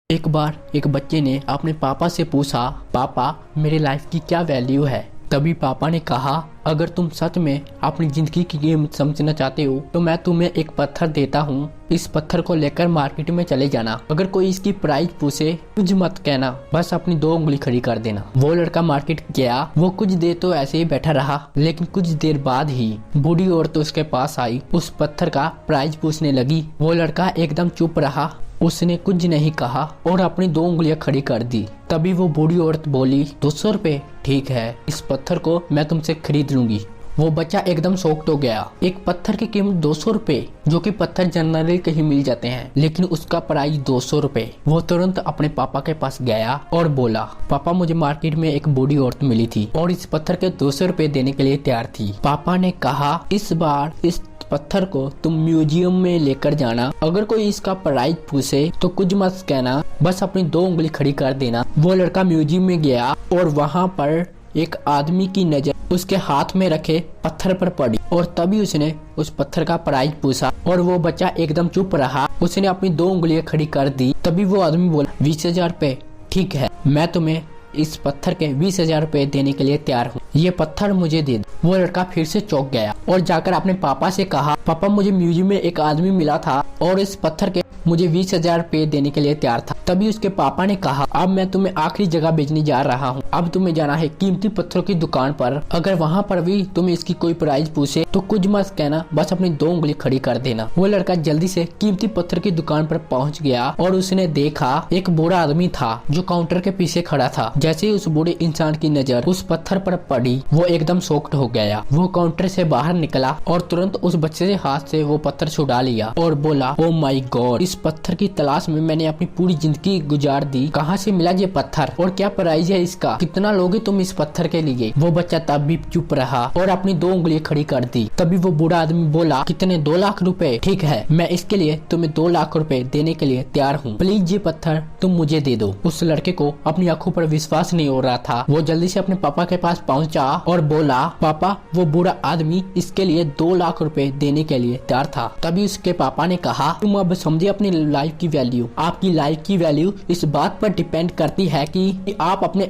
एक बार एक बच्चे ने अपने पापा से पूछा, पापा मेरी लाइफ की क्या वैल्यू है। तभी पापा ने कहा, अगर तुम सच में अपनी जिंदगी की कीमत समझना चाहते हो तो मैं तुम्हें एक पत्थर देता हूँ। इस पत्थर को लेकर मार्केट में चले जाना। अगर कोई इसकी प्राइस पूछे कुछ मत कहना, बस अपनी 2 उंगली खड़ी कर देना। वो लड़का मार्केट गया। वो कुछ देर तो ऐसे ही बैठा रहा, लेकिन कुछ देर बाद ही बूढ़ी औरत उसके पास आई, उस पत्थर का प्राइस पूछने लगी। वो लड़का एकदम चुप रहा, उसने कुछ नहीं कहा और अपनी 2 उंगलियां खड़ी कर दी। तभी वो बूढ़ी औरत बोली, 200 रुपए, ठीक है, इस पत्थर को मैं तुमसे खरीद लूंगी। वो बच्चा एकदम शॉक्ड हो गया। एक पत्थर की कीमत 200 रुपए, जो कि पत्थर जनरली कहीं मिल जाते हैं, लेकिन उसका प्राइस 200 रुपए। वो तुरंत अपने पापा के पास गया और बोला, पापा मुझे मार्केट में एक बूढ़ी औरत मिली थी और इस पत्थर के 200 रुपए देने के लिए तैयार थी। पापा ने कहा, इस बार इस पत्थर को तुम म्यूजियम में लेकर जाना। अगर कोई इसका प्राइस पूछे तो कुछ मत कहना, बस अपनी 2 उंगली खड़ी कर देना। वो लड़का म्यूजियम में गया और वहाँ पर एक आदमी की नजर उसके हाथ में रखे पत्थर पर पड़ी और तभी उसने उस पत्थर का प्राइस पूछा और वो बच्चा एकदम चुप रहा। उसने अपनी 2 उंगलियां खड़ी कर दी। तभी वो आदमी बोला, 20,000 रुपए, ठीक है, मैं तुम्हें इस पत्थर के 20,000 रुपए देने के लिए तैयार हूँ, ये पत्थर मुझे दे दो। वो लड़का फिर से चौंक गया और जाकर अपने पापा से कहा, पापा मुझे म्यूजियम में एक आदमी मिला था और इस पत्थर के मुझे 20,000 रुपए देने के लिए तैयार था। तभी उसके पापा ने कहा, अब मैं तुम्हें आखिरी जगह भेजने जा रहा हूँ। अब तुम्हें जाना है कीमती पत्थरों की दुकान पर। अगर वहाँ पर भी तुम्हें इसकी कोई प्राइस पूछे तो कुछ मत कहना, बस अपनी 2 उंगली खड़ी कर देना। वो लड़का जल्दी से कीमती पत्थर की दुकान पर पहुँच गया और उसने देखा एक बूढ़ा आदमी था जो काउंटर के पीछे खड़ा था। जैसे ही उस बूढ़े इंसान की नजर उस पत्थर पर पड़ी, वो एकदम शॉक्ड हो गया। वो काउंटर से बाहर निकला और तुरंत उस बच्चे के हाथ से वो पत्थर छुड़ा लिया और बोला, ओ माय गॉड, इस पत्थर की तलाश में मैंने अपनी पूरी जिंदगी गुजार दी। कहाँ से मिला ये पत्थर और क्या प्राइस है इसका? कितना लोगे तुम इस पत्थर के लिए? वो बच्चा तब भी चुप रहा और अपनी 2 उंगली खड़ी कर दी। तभी वो बूढ़ा आदमी बोला, कितने? 2 लाख रुपए, ठीक है, मैं इसके लिए तुम्हें 2 लाख रुपए देने के लिए तैयार हूँ। प्लीज ये पत्थर तुम मुझे दे दो। उस लड़के को अपनी आंखों पर विश्वास नहीं हो रहा था। वो जल्दी से अपने पापा के पास पहुंचा और बोला, पापा वो बूढ़ा आदमी इसके लिए 2 लाख रुपए देने के लिए तैयार था। तभी उसके पापा ने कहा, तुम अब समझे अपनी लाइफ की वैल्यू। आपकी लाइफ की वैल्यू इस बात पर डिपेंड करती है कि आप अपने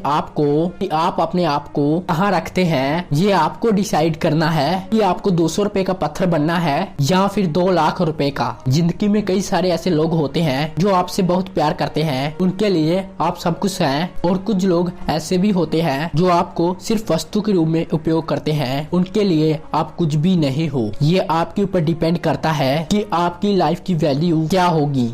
आप को कहाँ रखते हैं। ये आपको डिसाइड करना है कि आपको 200 रुपए का पत्थर बनना है या फिर 2 लाख रुपए का। जिंदगी में कई सारे ऐसे लोग होते हैं जो आपसे बहुत प्यार करते हैं, उनके लिए आप सब कुछ हैं, और कुछ लोग ऐसे भी होते हैं जो आपको सिर्फ वस्तु के रूप में उपयोग करते हैं, उनके लिए आप कुछ भी नहीं हो। ये आपके ऊपर डिपेंड करता है कि आपकी लाइफ की वैल्यू क्या होगी।